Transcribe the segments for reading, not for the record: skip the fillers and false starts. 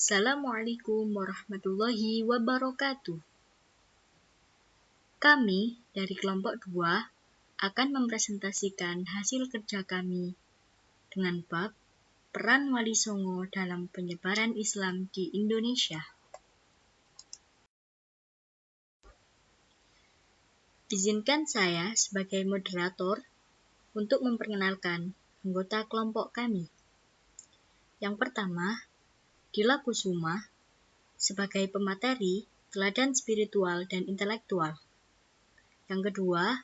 Assalamualaikum warahmatullahi wabarakatuh. Kami dari kelompok 2 akan mempresentasikan hasil kerja kami dengan bab peran Wali Songo dalam penyebaran Islam di Indonesia. Izinkan saya sebagai moderator untuk memperkenalkan anggota kelompok kami. Yang pertama, Dila Kusuma sebagai pemateri teladan spiritual dan intelektual. Yang kedua,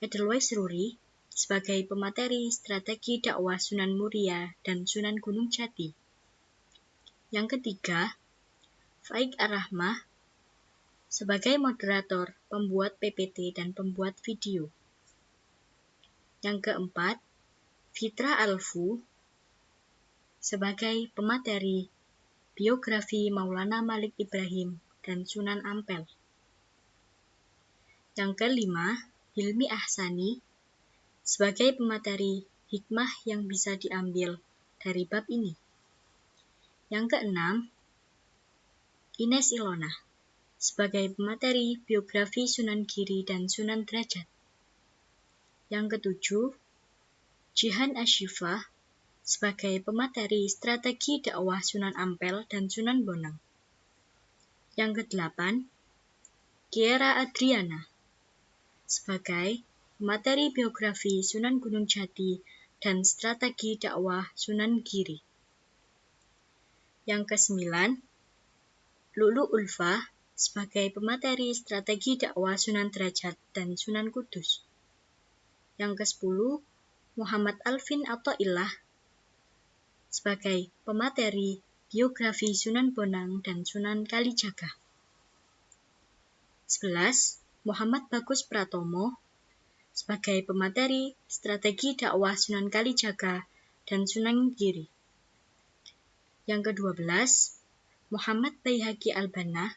Edelweiss Ruri sebagai pemateri strategi dakwah Sunan Muria dan Sunan Gunung Jati. Yang ketiga, Faik Ar-Rahmah sebagai moderator, pembuat PPT dan pembuat video. Yang keempat, Fitra Alfu sebagai pemateri biografi Maulana Malik Ibrahim dan Sunan Ampel. Yang kelima, Hilmi Ahsani sebagai pemateri hikmah yang bisa diambil dari bab ini. Yang keenam, Ines Ilona sebagai pemateri biografi Sunan Giri dan Sunan Derajat. Yang ketujuh, Jihan Asyifah sebagai pemateri strategi dakwah Sunan Ampel dan Sunan Bonang. Yang kedelapan, Kiera Adriana sebagai pemateri biografi Sunan Gunung Jati dan strategi dakwah Sunan Giri. Yang kesembilan, Lulu Ulfa sebagai pemateri strategi dakwah Sunan Derajat dan Sunan Kudus. Yang kesepuluh, Muhammad Alvin Athaillah sebagai pemateri biografi Sunan Bonang dan Sunan Kalijaga. 11. Muhammad Bagus Pratomo sebagai pemateri strategi dakwah Sunan Kalijaga dan Sunan Giri. Yang ke-12, Muhammad Baihaqi Al-Banna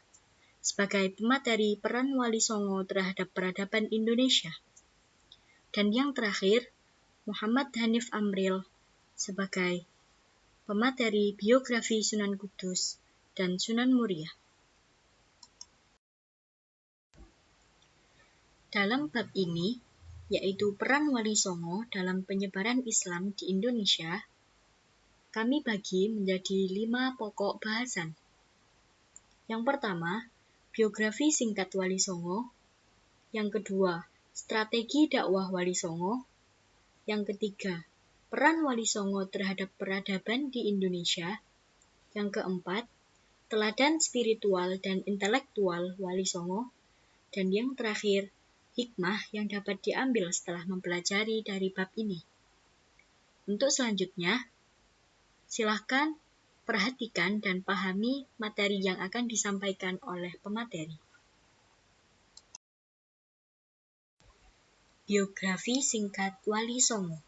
sebagai pemateri peran Wali Songo terhadap peradaban Indonesia. Dan yang terakhir, Muhammad Hanif Amril sebagai pemateri biografi Sunan Kudus dan Sunan Muria. Dalam bab ini, yaitu peran Wali Songo dalam penyebaran Islam di Indonesia, kami bagi menjadi 5 pokok bahasan. Yang pertama, biografi singkat Wali Songo. Yang kedua, strategi dakwah Wali Songo. Yang ketiga, peran Wali Songo terhadap peradaban di Indonesia. Yang keempat, teladan spiritual dan intelektual Wali Songo. Dan yang terakhir, hikmah yang dapat diambil setelah mempelajari dari bab ini. Untuk selanjutnya, silakan perhatikan dan pahami materi yang akan disampaikan oleh pemateri. Biografi singkat Wali Songo.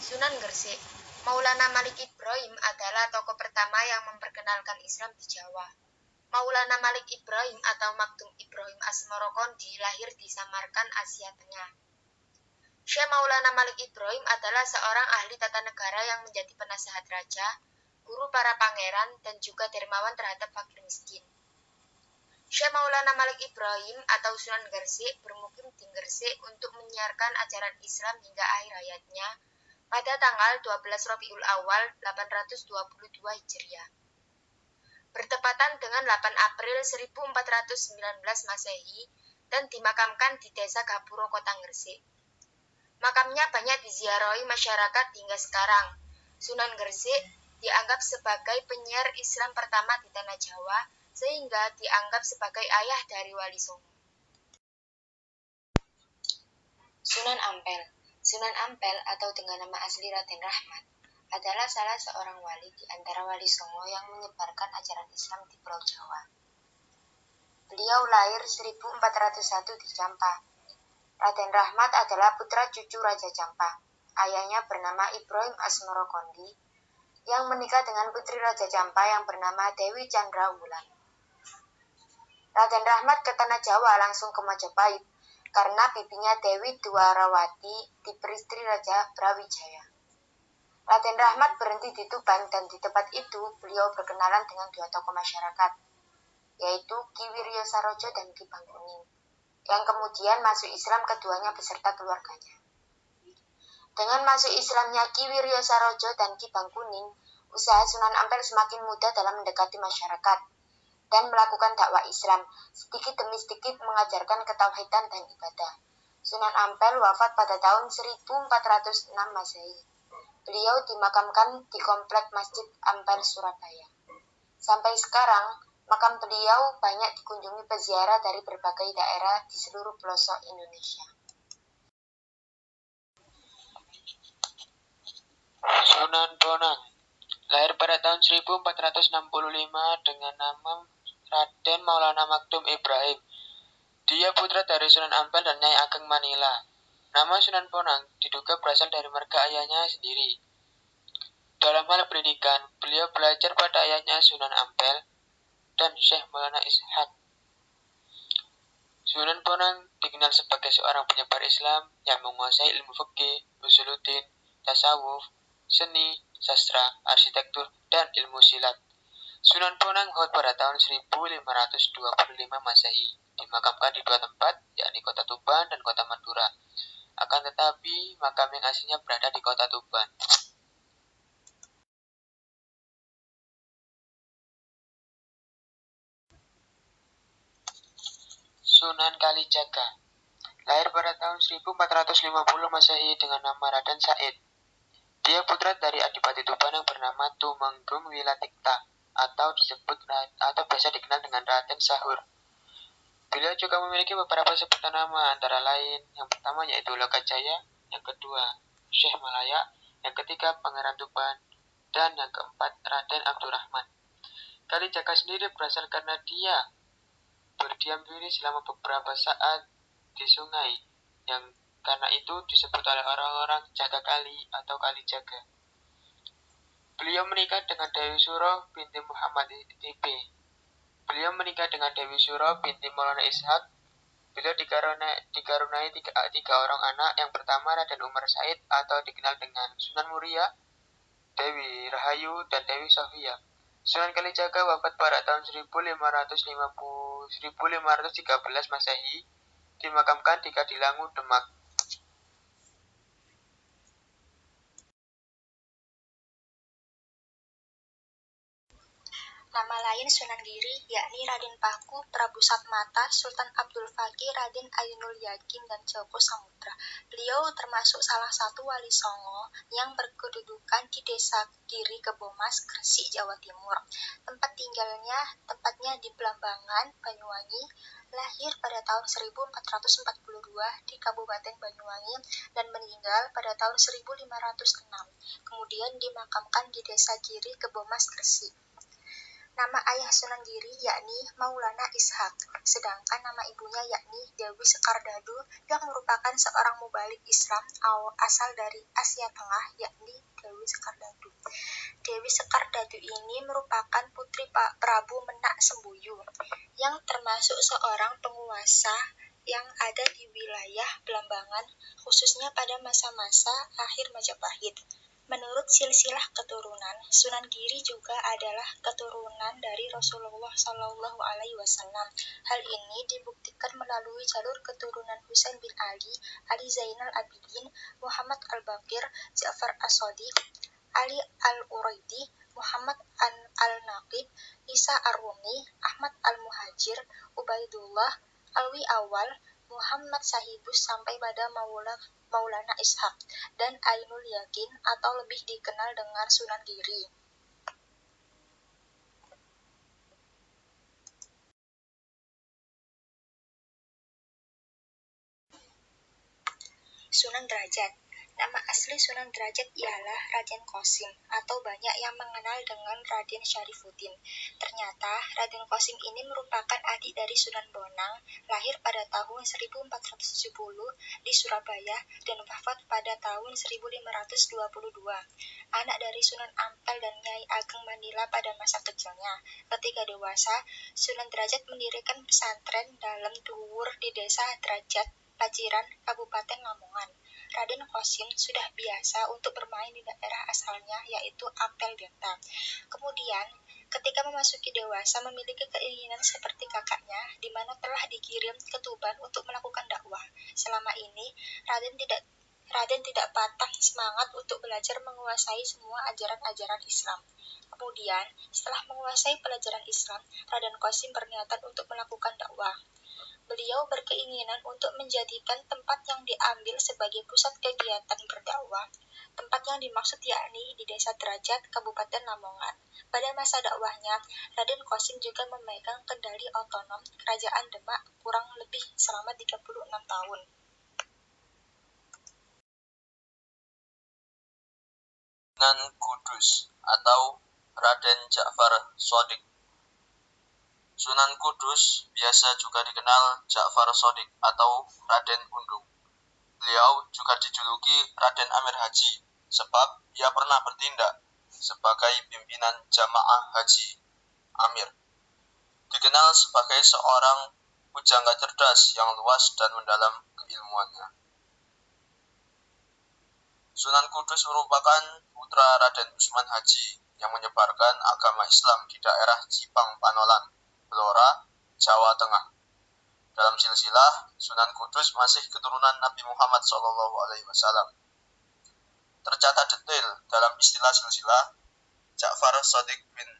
Sunan Gresik. Maulana Malik Ibrahim adalah tokoh pertama yang memperkenalkan Islam di Jawa. Maulana Malik Ibrahim atau Maktum Ibrahim Asmorokondi lahir di Samarkand, Asia Tengah. Syekh Maulana Malik Ibrahim adalah seorang ahli tata negara yang menjadi penasehat raja, guru para pangeran, dan juga dermawan terhadap fakir miskin. Syekh Maulana Malik Ibrahim atau Sunan Gresik bermukim di Gresik untuk menyiarkan ajaran Islam hingga akhir hayatnya pada tanggal 12 Rabiul Awal 822 Hijriah. Bertepatan dengan 8 April 1419 Masehi dan dimakamkan di Desa Gapuro, Kota Gresik. Makamnya banyak diziarahi masyarakat hingga sekarang. Sunan Gresik dianggap sebagai penyiar Islam pertama di tanah Jawa, sehingga dianggap sebagai ayah dari Wali Songo. Sunan Ampel. Sunan Ampel atau dengan nama asli Raden Rahmat adalah salah seorang wali di antara Wali Songo yang menyebarkan ajaran Islam di Pulau Jawa. Beliau lahir 1401 di Campa. Raden Rahmat adalah putra cucu Raja Campa. Ayahnya bernama Ibrahim Asmorokondi yang menikah dengan putri Raja Campa yang bernama Dewi Chandra Wulan. Raden Rahmat ke tanah Jawa langsung ke Majapahit karena bibinya Dewi Dwarawati diperistri Raja Brawijaya. Raden Rahmat berhenti di Tuban dan di tempat itu beliau berkenalan dengan dua tokoh masyarakat, yaitu Ki Wiryo Sarojo dan Ki Bangkuning, yang kemudian masuk Islam keduanya beserta keluarganya. Dengan masuk Islamnya Ki Wiryo Sarojo dan Ki Bangkuning, usaha Sunan Ampel semakin mudah dalam mendekati masyarakat dan melakukan dakwah Islam, sedikit demi sedikit mengajarkan ketauhidan dan ibadah. Sunan Ampel wafat pada tahun 1406 Masehi. Beliau dimakamkan di komplek Masjid Ampel, Surabaya. Sampai sekarang, makam beliau banyak dikunjungi peziarah dari berbagai daerah di seluruh pelosok Indonesia. Sunan Bonang lahir pada tahun 1465 dengan nama Raden Maulana Maktum Ibrahim. Dia putra dari Sunan Ampel dan Nyai Ageng Manila. Nama Sunan Bonang diduga berasal dari marga ayahnya sendiri. Dalam hal pendidikan, beliau belajar pada ayahnya Sunan Ampel dan Syekh Maulana Ishaq. Sunan Bonang dikenal sebagai seorang penyebar Islam yang menguasai ilmu fikih, usuluddin, tasawuf, seni, sastra, arsitektur, dan ilmu silat. Sunan Bonang wafat pada tahun 1525 Masehi, dimakamkan di dua tempat, yakni Kota Tuban dan Kota Madura. Akan tetapi, makam yang aslinya berada di Kota Tuban. Sunan Kalijaga lahir pada tahun 1450 Masehi dengan nama Raden Said. Dia putra dari Adipati Tuban yang bernama Tumenggung Wilatikta atau biasa dikenal dengan Raden Sahur. Beliau juga memiliki beberapa sebutan nama, antara lain yang pertama yaitu Lokajaya, yang kedua Syekh Malaya, yang ketiga Pangeran Tuban, dan yang keempat Raden Abdurrahman. Kalijaga sendiri berasal karena dia berdiam diri selama beberapa saat di sungai, yang karena itu disebut oleh orang-orang jaga kali atau Kalijaga. Beliau menikah dengan Dewi Suro binti Muhammad Tibe. Beliau menikah dengan Dewi Suro binti Maulana Ishaq. Beliau dikaruniai tiga orang anak. Yang pertama Raden Umar Said atau dikenal dengan Sunan Muria, Dewi Rahayu, dan Dewi Sofia. Sunan Kalijaga wafat pada tahun 1513 Masehi, dimakamkan di Kadilangu, Demak. Nama lain Sunan Giri yakni Raden Paku, Prabu Satmata, Sultan Abdul Fakir, Raden Ainul Yakin, dan Joko Samudra. Beliau termasuk salah satu wali Songo yang berkedudukan di Desa Giri Kebomas, Gresik, Jawa Timur. Tempat tinggalnya tepatnya di Blambangan, Banyuwangi. Lahir pada tahun 1442 di Kabupaten Banyuwangi dan meninggal pada tahun 1506. Kemudian dimakamkan di Desa Giri Kebomas, Gresik. Nama ayah Sunan Giri yakni Maulana Ishaq, sedangkan nama ibunya yakni Dewi Sekardadu yang merupakan seorang mubalik Islam asal dari Asia Tengah, yakni Dewi Sekardadu. Dewi Sekardadu ini merupakan putri Pak Prabu Menak Sembuyu yang termasuk seorang penguasa yang ada di wilayah Blambangan, khususnya pada masa-masa akhir Majapahit. Menurut silsilah keturunan, Sunan Giri juga adalah keturunan dari Rasulullah Shallallahu Alaihi Wasallam. Hal ini dibuktikan melalui jalur keturunan Husain bin Ali, Ali Zainal Abidin, Muhammad Al-Baqir, Ja'far As-Shadiq, Ali Al-Uraidi, Muhammad Al-Naqib, Isa Ar-Rumi, Ahmad Al-Muhajir, Ubaidullah, Alwi Awal, Muhammad Sahibus sampai pada Maulana Ishaq dan Ainul Yakin atau lebih dikenal dengan Sunan Giri. Sunan Derajat. Nama asli Sunan Derajat ialah Raden Qasim atau banyak yang mengenal dengan Raden Syarifuddin. Ternyata Raden Qasim ini merupakan adik dari Sunan Bonang, lahir pada tahun 1470 di Surabaya dan wafat pada tahun 1522. Anak dari Sunan Ampel dan Nyai Ageng Manila pada masa kecilnya. Ketika dewasa, Sunan Derajat mendirikan pesantren dalam Duwur di Desa Derajat, Paciran, Kabupaten Lamongan. Raden Qasim sudah biasa untuk bermain di daerah asalnya, yaitu Apel Delta. Kemudian, ketika memasuki dewasa, memiliki keinginan seperti kakaknya, di mana telah dikirim ke Tuban untuk melakukan dakwah. Selama ini, Raden tidak patah semangat untuk belajar menguasai semua ajaran-ajaran Islam. Kemudian, setelah menguasai pelajaran Islam, Raden Qasim berniatan untuk melakukan dakwah. Beliau berkeinginan untuk menjadikan tempat yang diambil sebagai pusat kegiatan berdakwah, tempat yang dimaksud yakni di Desa Derajat, Kabupaten Lamongan. Pada masa dakwahnya, Raden Qasim juga memegang kendali otonom Kerajaan Demak kurang lebih selama 36 tahun. Sunan Kudus atau Raden Ja'far Shadiq. Sunan Kudus biasa juga dikenal Ja'far Shadiq atau Raden Undung. Beliau juga dijuluki Raden Amir Haji sebab ia pernah bertindak sebagai pimpinan jamaah haji Amir. Dikenal sebagai seorang pujangga cerdas yang luas dan mendalam keilmuannya. Sunan Kudus merupakan putra Raden Usman Haji yang menyebarkan agama Islam di daerah Jipang Panolan, Blora, Jawa Tengah. Dalam silsilah, Sunan Kudus masih keturunan Nabi Muhammad SAW. Tercatat detail dalam istilah silsilah, Ja'far Shadiq bin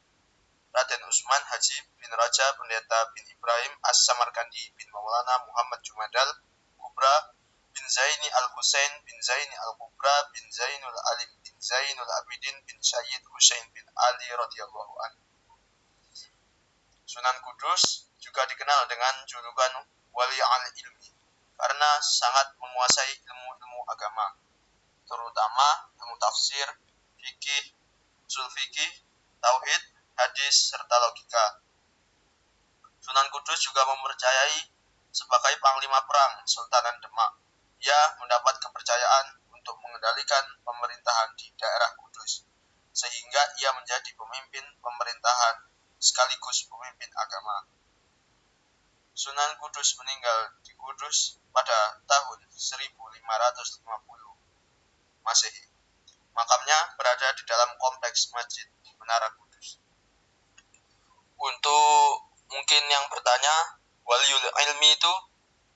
Raden Usman Haji bin Raja Pendeta bin Ibrahim As-Samarkandi bin Maulana Muhammad Jumadal Kubra bin Zaini Al-Husain bin Zaini Al-Kubra bin Zainul Alim bin Zainul Abidin bin Syed Husain bin Ali radhiyallahu anhu. Sunan Kudus juga dikenal dengan julukan Wali al-Ilmi karena sangat menguasai ilmu-ilmu agama, terutama ilmu tafsir, fikih, usul fikih, tauhid, hadis, serta logika. Sunan Kudus juga mempercayai sebagai panglima perang Sultanan Demak. Ia mendapat kepercayaan untuk mengendalikan pemerintahan di daerah Kudus, sehingga ia menjadi pemimpin pemerintahan sekaligus pemimpin agama. Sunan Kudus meninggal di Kudus pada tahun 1550 Masehi. Makamnya berada di dalam kompleks Masjid Menara Kudus. Untuk mungkin yang bertanya, Waliul Ilmi itu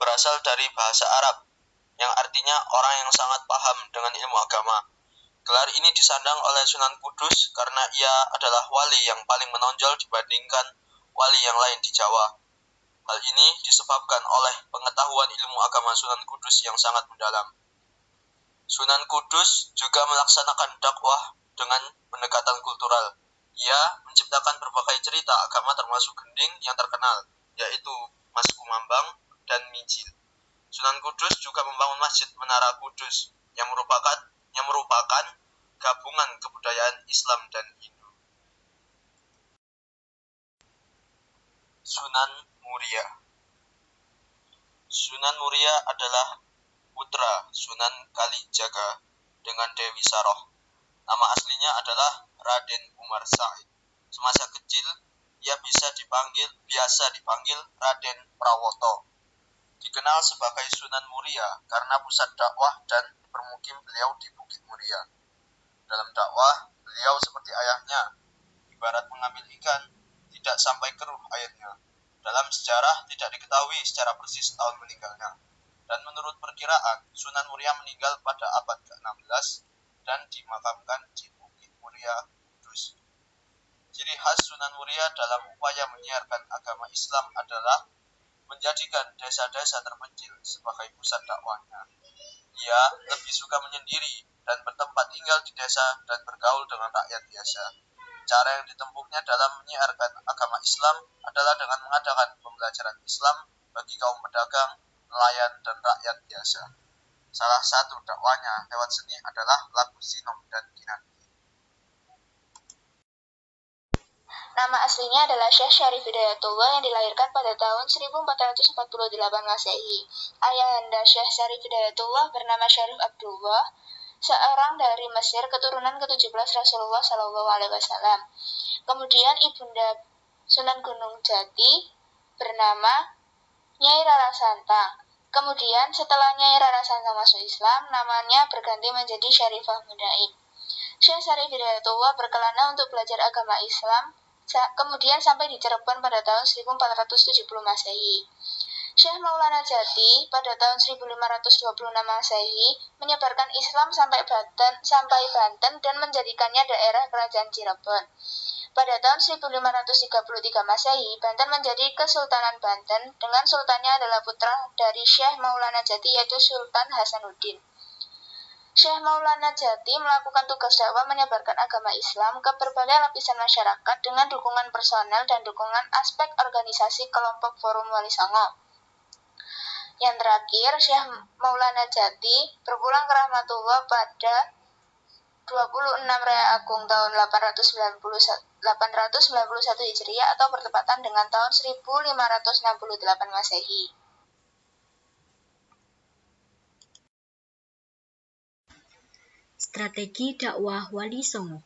berasal dari bahasa Arab yang artinya orang yang sangat paham dengan ilmu agama. Gelar ini disandang oleh Sunan Kudus karena ia adalah wali yang paling menonjol dibandingkan wali yang lain di Jawa. Hal ini disebabkan oleh pengetahuan ilmu agama Sunan Kudus yang sangat mendalam. Sunan Kudus juga melaksanakan dakwah dengan pendekatan kultural. Ia menciptakan berbagai cerita agama termasuk gending yang terkenal, yaitu Mas Kumambang dan Mijil. Sunan Kudus juga membangun Masjid Menara Kudus yang merupakan gabungan kebudayaan Islam dan Hindu. Sunan Muria. Sunan Muria adalah putra Sunan Kalijaga dengan Dewi Saroh. Nama aslinya adalah Raden Umar Said. Semasa kecil, ia biasa dipanggil Raden Prawoto. Dikenal sebagai Sunan Muria karena pusat dakwah dan bermukim beliau di Bukit Muria. Dalam dakwah, beliau seperti ayahnya, ibarat mengambil ikan, tidak sampai keruh airnya. Dalam sejarah tidak diketahui secara persis tahun meninggalnya. Dan menurut perkiraan, Sunan Muria meninggal pada abad ke-16 dan dimakamkan di Bukit Muria, Kudus. Ciri khas Sunan Muria dalam upaya menyiarkan agama Islam adalah menjadikan desa-desa terpencil sebagai pusat dakwahnya. Ia lebih suka menyendiri dan bertempat tinggal di desa dan bergaul dengan rakyat biasa. Cara yang ditempuhnya dalam menyiarkan agama Islam adalah dengan mengadakan pembelajaran Islam bagi kaum pedagang, nelayan, dan rakyat biasa. Salah satu dakwahnya lewat seni adalah lagu Sinom dan Kinanti. Nama aslinya adalah Syekh Syarif Hidayatullah yang dilahirkan pada tahun 1448 Masehi. Ayahanda Syekh Syarif Hidayatullah bernama Syarif Abdullah, seorang dari Mesir keturunan ke-17 Rasulullah SAW. Kemudian ibunda Sunan Gunung Jati bernama Nyai Rara Santang. Kemudian setelah Nyai Rara Santang masuk Islam, namanya berganti menjadi Syarifah Mudai. Syekh Syarif Hidayatullah berkelana untuk belajar agama Islam, kemudian sampai di Cirebon pada tahun 1470 Masehi. Syekh Maulana Jati pada tahun 1526 Masehi menyebarkan Islam sampai Banten dan menjadikannya daerah kerajaan Cirebon. Pada tahun 1533 Masehi, Banten menjadi Kesultanan Banten dengan sultannya adalah putra dari Syekh Maulana Jati yaitu Sultan Hasanuddin. Syekh Maulana Jati melakukan tugas dakwah menyebarkan agama Islam ke berbagai lapisan masyarakat dengan dukungan personel dan dukungan aspek organisasi kelompok Forum Wali Songo. Yang terakhir, Syekh Maulana Jati berpulang ke rahmatullah pada 26 Raya Agung tahun 891 Hijriah atau bertepatan dengan tahun 1568 Masehi. Strategi dakwah Wali Songo.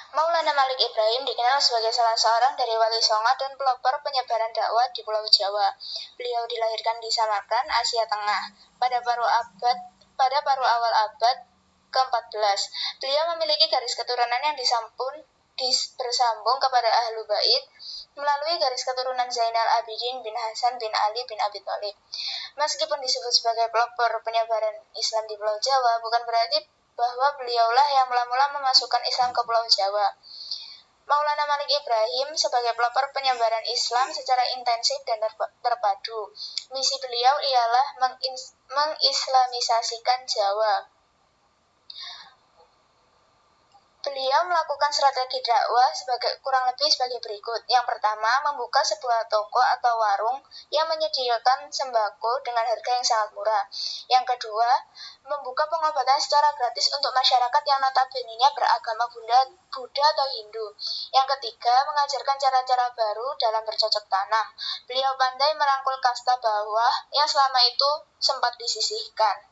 Maulana Malik Ibrahim dikenal sebagai salah seorang dari Wali Songo dan pelopor penyebaran dakwah di Pulau Jawa. Beliau dilahirkan di Samarkand, Asia Tengah, pada paruh awal abad ke-14. Beliau memiliki garis keturunan yang bersambung kepada Ahlul Bait melalui garis keturunan Zainal Abidin bin Hasan bin Ali bin Abi Thalib. Meskipun disebut sebagai pelopor penyebaran Islam di Pulau Jawa, bukan berarti bahwa beliaulah yang mula-mula memasukkan Islam ke Pulau Jawa. Maulana Malik Ibrahim sebagai pelopor penyebaran Islam secara intensif dan terpadu. Misi beliau ialah mengislamisasikan Jawa. Beliau melakukan strategi dakwah kurang lebih sebagai berikut. Yang pertama, membuka sebuah toko atau warung yang menyediakan sembako dengan harga yang sangat murah. Yang kedua, membuka pengobatan secara gratis untuk masyarakat yang notabene-nya beragama Buddha atau Hindu. Yang ketiga, mengajarkan cara-cara baru dalam bercocok tanam. Beliau pandai merangkul kasta bawah yang selama itu sempat disisihkan.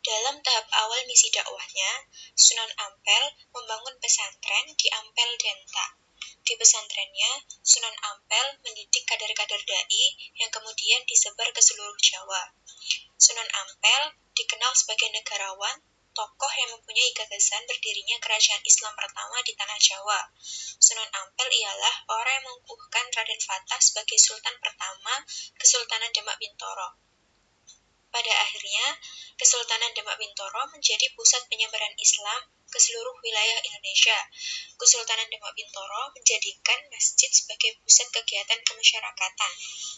Dalam tahap awal misi dakwahnya, Sunan Ampel membangun pesantren di Ampel Denta. Di pesantrennya, Sunan Ampel mendidik kader-kader dai yang kemudian disebar ke seluruh Jawa. Sunan Ampel dikenal sebagai negarawan, tokoh yang mempunyai gagasan berdirinya kerajaan Islam pertama di tanah Jawa. Sunan Ampel ialah orang yang mengukuhkan Raden Fatah sebagai sultan pertama Kesultanan Demak Bintoro. Pada akhirnya, Kesultanan Demak Bintoro menjadi pusat penyebaran Islam ke seluruh wilayah Indonesia. Kesultanan Demak Bintoro menjadikan masjid sebagai pusat kegiatan kemasyarakatan.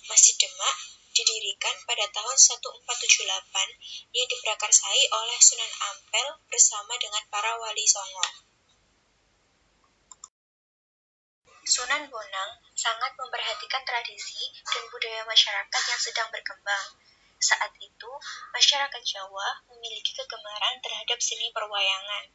Masjid Demak didirikan pada tahun 1478 yang diprakarsai oleh Sunan Ampel bersama dengan para wali songo. Sunan Bonang sangat memperhatikan tradisi dan budaya masyarakat yang sedang berkembang. Saat itu, masyarakat Jawa memiliki kegemaran terhadap seni perwayangan.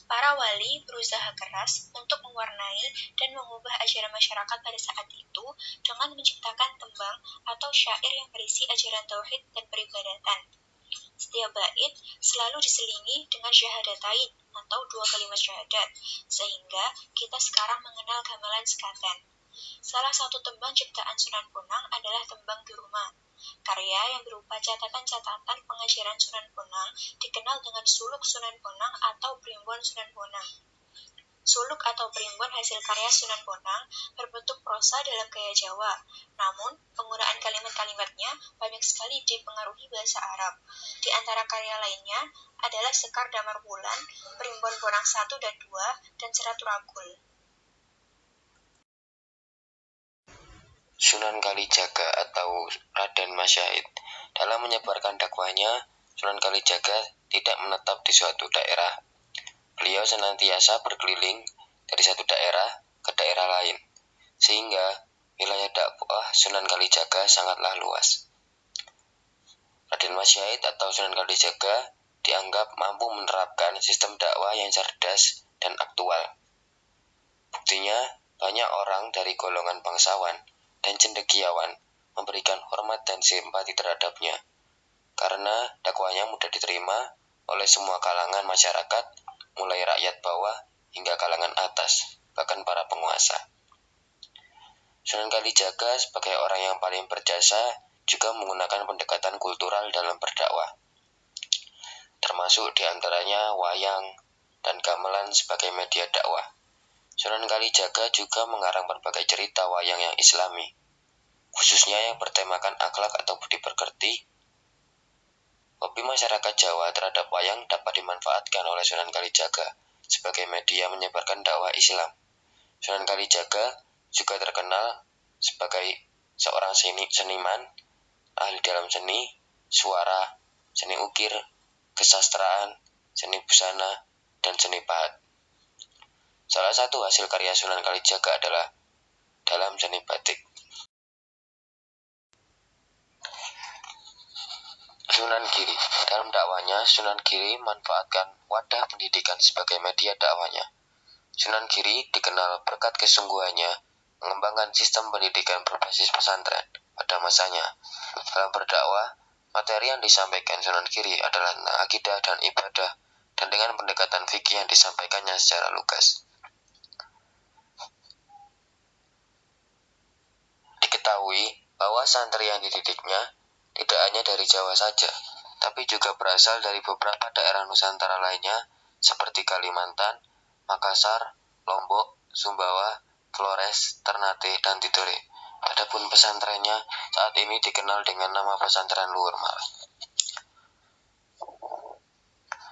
Para wali berusaha keras untuk mewarnai dan mengubah ajaran masyarakat pada saat itu dengan menciptakan tembang atau syair yang berisi ajaran tauhid dan peribadatan. Setiap bait selalu diselingi dengan syahadatain atau 2 kalimat syahadat, sehingga kita sekarang mengenal gamelan sekaten. Salah satu tembang ciptaan Sunan Bonang adalah tembang di rumah. Karya yang berupa catatan-catatan pengajaran Sunan Bonang dikenal dengan suluk Sunan Bonang atau primbon Sunan Bonang. Suluk atau primbon hasil karya Sunan Bonang berbentuk prosa dalam gaya Jawa, namun penggunaan kalimat-kalimatnya banyak sekali dipengaruhi bahasa Arab. Di antara karya lainnya adalah Sekar Damar Wulan, Primbon Bonang 1 dan 2, dan Seraturagul. Sunan Kalijaga atau Raden Masyahid. Dalam menyebarkan dakwahnya, Sunan Kalijaga tidak menetap di suatu daerah. Beliau senantiasa berkeliling dari satu daerah ke daerah lain, sehingga wilayah dakwah Sunan Kalijaga sangatlah luas. Raden Masyahid atau Sunan Kalijaga dianggap mampu menerapkan sistem dakwah yang cerdas dan aktual. Buktinya, banyak orang dari golongan bangsawan dan cendekiawan memberikan hormat dan simpati terhadapnya, karena dakwahnya mudah diterima oleh semua kalangan masyarakat mulai rakyat bawah hingga kalangan atas, bahkan para penguasa. Sunan Kalijaga sebagai orang yang paling berjasa juga menggunakan pendekatan kultural dalam berdakwah, termasuk diantaranya wayang dan gamelan sebagai media dakwah. Sunan Kalijaga juga mengarang berbagai cerita wayang yang islami, khususnya yang bertemakan akhlak atau budi pekerti. Hobi masyarakat Jawa terhadap wayang dapat dimanfaatkan oleh Sunan Kalijaga sebagai media menyebarkan dakwah Islam. Sunan Kalijaga juga terkenal sebagai seorang seniman, ahli dalam seni, suara, seni ukir, kesastraan, seni busana, dan seni pahat. Salah satu hasil karya Sunan Kalijaga adalah dalam seni batik. Sunan Giri. Dalam dakwahnya, Sunan Giri manfaatkan wadah pendidikan sebagai media dakwahnya. Sunan Giri dikenal berkat kesungguhannya mengembangkan sistem pendidikan berbasis pesantren pada masanya. Dalam berdakwah, materi yang disampaikan Sunan Giri adalah tentang akidah dan ibadah, dan dengan pendekatan fikih yang disampaikannya secara lugas. Diketahui bahwa santri yang dididiknya tidak hanya dari Jawa saja, tapi juga berasal dari beberapa daerah Nusantara lainnya seperti Kalimantan, Makassar, Lombok, Sumbawa, Flores, Ternate, dan Tidore. Adapun pesantrennya saat ini dikenal dengan nama Pesantren Luhur Malang.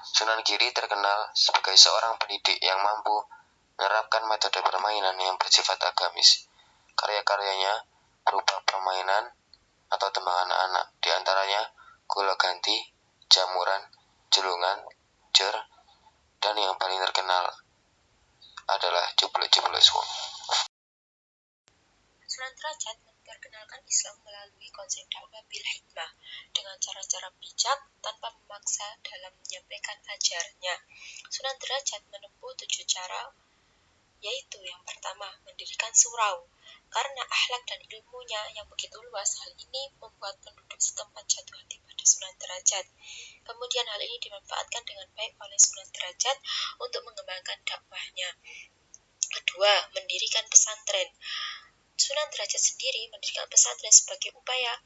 Sunan Giri terkenal sebagai seorang pendidik yang mampu menerapkan metode permainan yang bersifat agamis. Karya-karyanya berupa permainan atau tembang anak-anak, diantaranya Gula Ganti, Jamuran, Jelungan, Jer, dan yang paling terkenal adalah Jublek-Jublek Suwung. Sunan Derajat memperkenalkan Islam melalui konsep dakwah bil hikmah dengan cara-cara bijak tanpa memaksa dalam menyampaikan ajarannya. Sunan Derajat menempuh 7 cara, yaitu yang pertama, mendirikan surau. Karena akhlak dan ilmunya yang begitu luas, hal ini membuat penduduk setempat jatuh hati pada Sunan Derajat. Kemudian hal ini dimanfaatkan dengan baik oleh Sunan Derajat untuk mengembangkan dakwahnya. Kedua, mendirikan pesantren. Sunan Derajat sendiri mendirikan pesantren sebagai upaya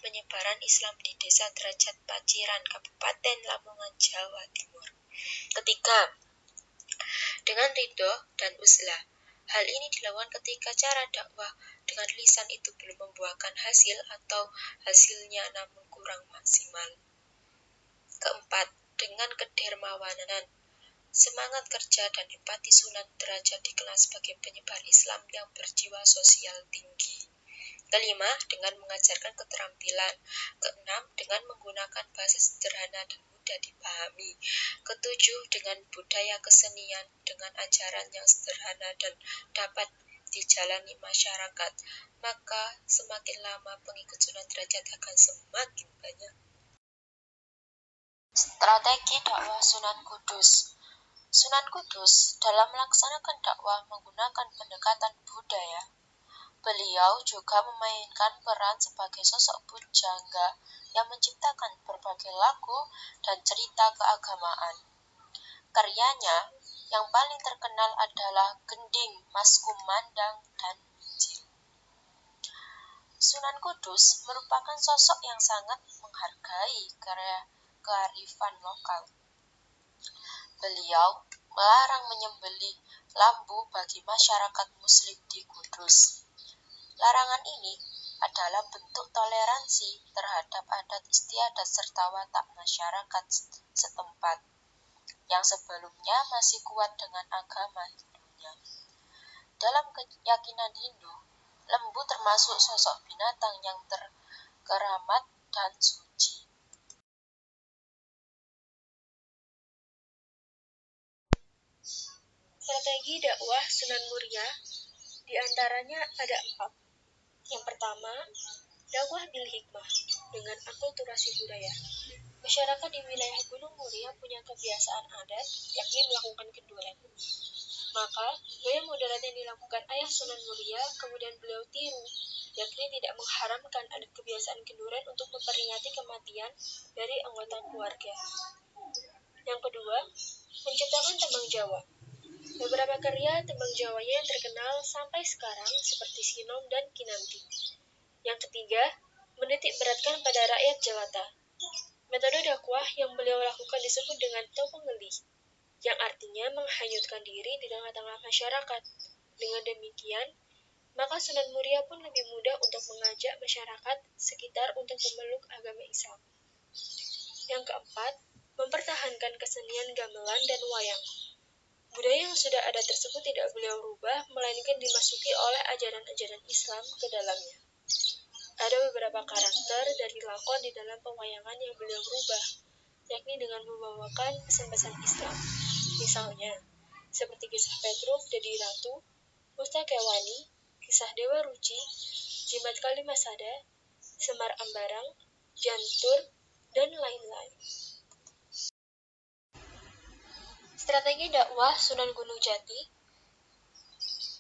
penyebaran Islam di Desa Derajat Paciran, Kabupaten Lamongan, Jawa Timur. Ketiga, dengan ridho dan uzlah. Hal ini dilakukan ketika cara dakwah dengan lisan itu belum membuahkan hasil atau hasilnya namun kurang maksimal. Keempat, dengan kedermawanan. Semangat kerja dan empati Sunan Derajat dikenal sebagai penyebar Islam yang berjiwa sosial tinggi. Kelima, dengan mengajarkan keterampilan. Keenam, dengan menggunakan bahasa sederhana dan mudah dipahami. Ketujuh, dengan budaya kesenian dengan ajaran yang sederhana dan dapat dijalani masyarakat. Maka semakin lama pengikut Sunan Derajat akan semakin banyak. Strategi dakwah Sunan Kudus. Sunan Kudus dalam melaksanakan dakwah menggunakan pendekatan budaya. Beliau juga memainkan peran sebagai sosok pujangga yang menciptakan berbagai lagu dan cerita keagamaan. Karyanya yang paling terkenal adalah Gending, Mas Kumandang, dan Injil. Sunan Kudus merupakan sosok yang sangat menghargai kearifan lokal. Beliau melarang menyembelih lambu bagi masyarakat Muslim di Kudus. Larangan ini adalah bentuk toleransi terhadap adat istiadat serta watak masyarakat setempat yang sebelumnya masih kuat dengan agama Hindunya. Dalam keyakinan Hindu, lembu termasuk sosok binatang yang terkeramat dan suci. Strategi dakwah Sunan Muria diantaranya ada 4. Yang pertama, dakwah bil hikmah dengan akulturasi budaya. Masyarakat di wilayah Gunung Muria punya kebiasaan adat, yakni melakukan kenduren. Maka, gaya modern yang dilakukan ayah Sunan Muria kemudian beliau tiru, yakni tidak mengharamkan adat kebiasaan kenduren untuk memperingati kematian dari anggota keluarga. Yang kedua, menciptakan tembang Jawa. Beberapa karya tembang Jawanya yang terkenal sampai sekarang seperti Sinom dan Kinanti. Yang ketiga, menitik beratkan pada rakyat jelata. Metode dakwah yang beliau lakukan disebut dengan topengeli, yang artinya menghanyutkan diri di tengah-tengah masyarakat. Dengan demikian, maka Sunan Muria pun lebih mudah untuk mengajak masyarakat sekitar untuk memeluk agama Islam. Yang keempat, mempertahankan kesenian gamelan dan wayang. Budaya yang sudah ada tersebut tidak beliau rubah, melainkan dimasuki oleh ajaran-ajaran Islam ke dalamnya. Ada beberapa karakter dari lakon di dalam pewayangan yang beliau rubah, yakni dengan membawakan pesan-pesan Islam. Misalnya, seperti kisah Petruk jadi ratu, Mustakewani, kisah Dewa Ruci, Jimat Kalimasada, Semar Ambarang, Jantur, dan lain-lain. Strategi dakwah Sunan Gunung Jati,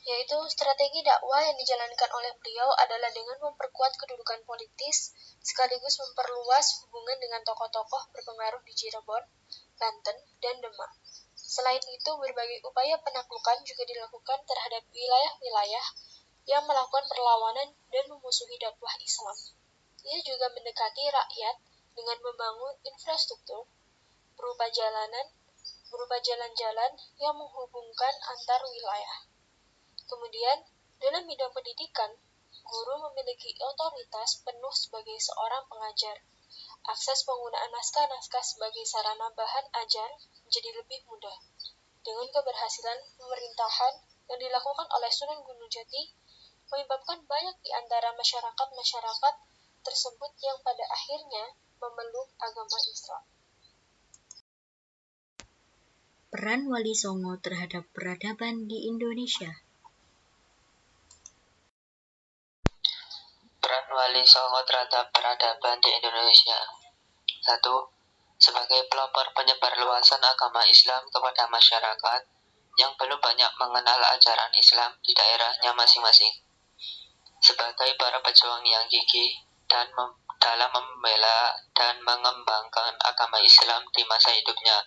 yaitu strategi dakwah yang dijalankan oleh beliau adalah dengan memperkuat kedudukan politis, sekaligus memperluas hubungan dengan tokoh-tokoh berpengaruh di Cirebon, Banten, dan Demak. Selain itu, berbagai upaya penaklukan juga dilakukan terhadap wilayah-wilayah yang melakukan perlawanan dan memusuhi dakwah Islam. Ia juga mendekati rakyat dengan membangun infrastruktur berupa jalan-jalan yang menghubungkan antar wilayah. Kemudian, dalam bidang pendidikan, guru memiliki otoritas penuh sebagai seorang pengajar. Akses penggunaan naskah-naskah sebagai sarana bahan ajar menjadi lebih mudah. Dengan keberhasilan pemerintahan yang dilakukan oleh Sunan Gunung Jati, menyebabkan banyak di antara masyarakat tersebut yang pada akhirnya memeluk agama Islam. Peran Wali Songo terhadap peradaban di Indonesia. Peran Wali Songo terhadap peradaban di Indonesia. 1. Sebagai pelopor penyebar luasan agama Islam kepada masyarakat yang belum banyak mengenal ajaran Islam di daerahnya masing-masing. Sebagai para pejuang yang gigih dan dalam membela dan mengembangkan agama Islam di masa hidupnya.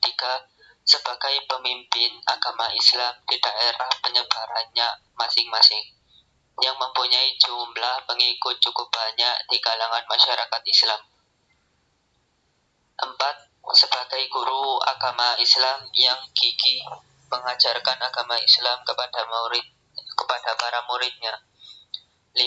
3. Sebagai pemimpin agama Islam di daerah penyebarannya masing-masing, yang mempunyai jumlah pengikut cukup banyak di kalangan masyarakat Islam. 4. Sebagai guru agama Islam yang gigih mengajarkan agama Islam kepada para muridnya. 5.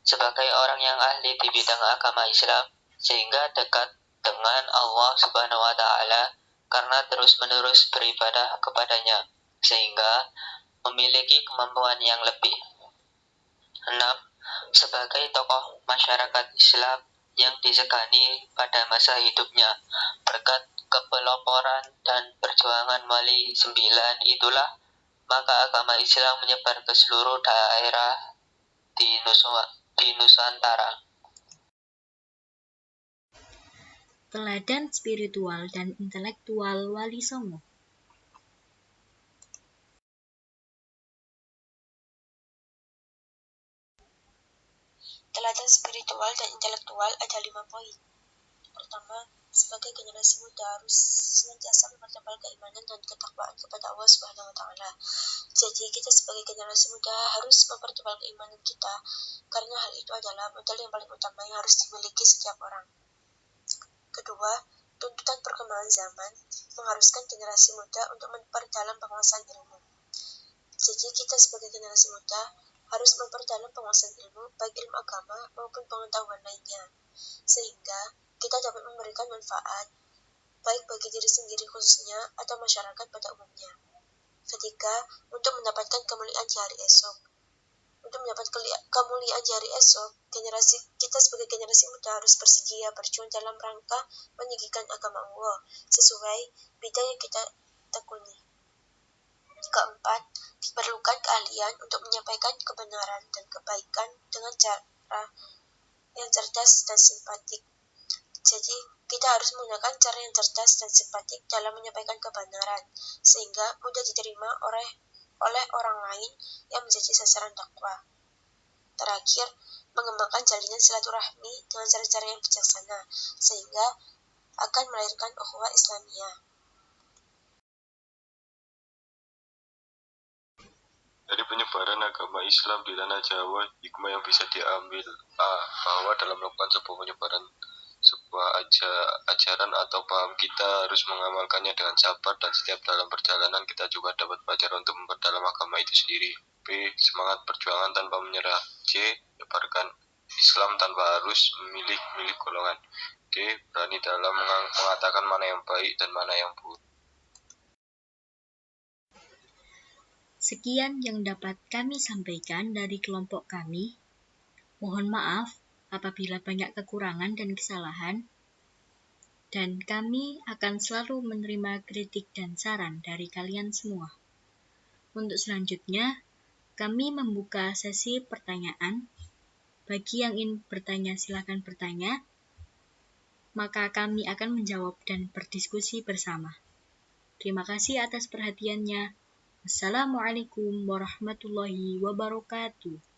Sebagai orang yang ahli di bidang agama Islam, sehingga dekat dengan Allah Subhanahu wa Ta'ala karena terus-menerus beribadah kepadanya, sehingga memiliki kemampuan yang lebih. 6. Sebagai tokoh masyarakat Islam yang disegani pada masa hidupnya, berkat kepeloporan dan perjuangan Wali 9 itulah, maka agama Islam menyebar ke seluruh daerah di Nusantara. Teladan spiritual dan intelektual Wali Songo. Teladan spiritual dan intelektual ada 5 poin. Pertama, sebagai generasi muda harus senantiasa mempertebal keimanan dan ketakwaan kepada Allah Subhanahu wa Ta'ala. Jadi, kita sebagai generasi muda harus mempertebal keimanan kita, karena hal itu adalah modal yang paling utama yang harus dimiliki setiap orang. Kedua, tuntutan perkembangan zaman mengharuskan generasi muda untuk memperdalam penguasaan ilmu. Jadi, kita sebagai generasi muda harus memperdalam penguasaan ilmu, baik ilmu agama maupun pengetahuan lainnya, sehingga kita dapat memberikan manfaat baik bagi diri sendiri khususnya atau masyarakat pada umumnya. Ketiga, untuk mendapatkan kemuliaan di hari esok. Untuk mendapat kemuliaan di hari esok, kita sebagai generasi muda harus bersedia berjuang dalam rangka meninggikan agama Allah sesuai bidang yang kita tekuni. Keempat, diperlukan keahlian untuk menyampaikan kebenaran dan kebaikan dengan cara yang cerdas dan simpatik. Jadi, kita harus menggunakan cara yang cerdas dan simpatik dalam menyampaikan kebenaran, sehingga mudah diterima oleh orang lain yang menjadi sasaran dakwah. Terakhir, mengembangkan jalinan silaturahmi dengan cara-cara yang bijaksana, sehingga akan melahirkan ukhuwah Islamiyah. Dari penyebaran agama Islam di tanah Jawa, hikmah yang bisa diambil bahwa dalam melakukan sebuah penyebaran sebuah ajaran atau paham kita harus mengamalkannya dengan sabar, dan setiap dalam perjalanan kita juga dapat belajar untuk memperdalam agama itu sendiri. B. Semangat perjuangan tanpa menyerah. C. Menyebarkan Islam tanpa harus memilih golongan. D. Berani dalam mengatakan mana yang baik dan mana yang buruk. Sekian yang dapat kami sampaikan dari kelompok kami. Mohon maaf apabila banyak kekurangan dan kesalahan, dan kami akan selalu menerima kritik dan saran dari kalian semua. Untuk selanjutnya, kami membuka sesi pertanyaan. Bagi yang ingin bertanya, silakan bertanya. Maka kami akan menjawab dan berdiskusi bersama. Terima kasih atas perhatiannya. Wassalamualaikum warahmatullahi wabarakatuh.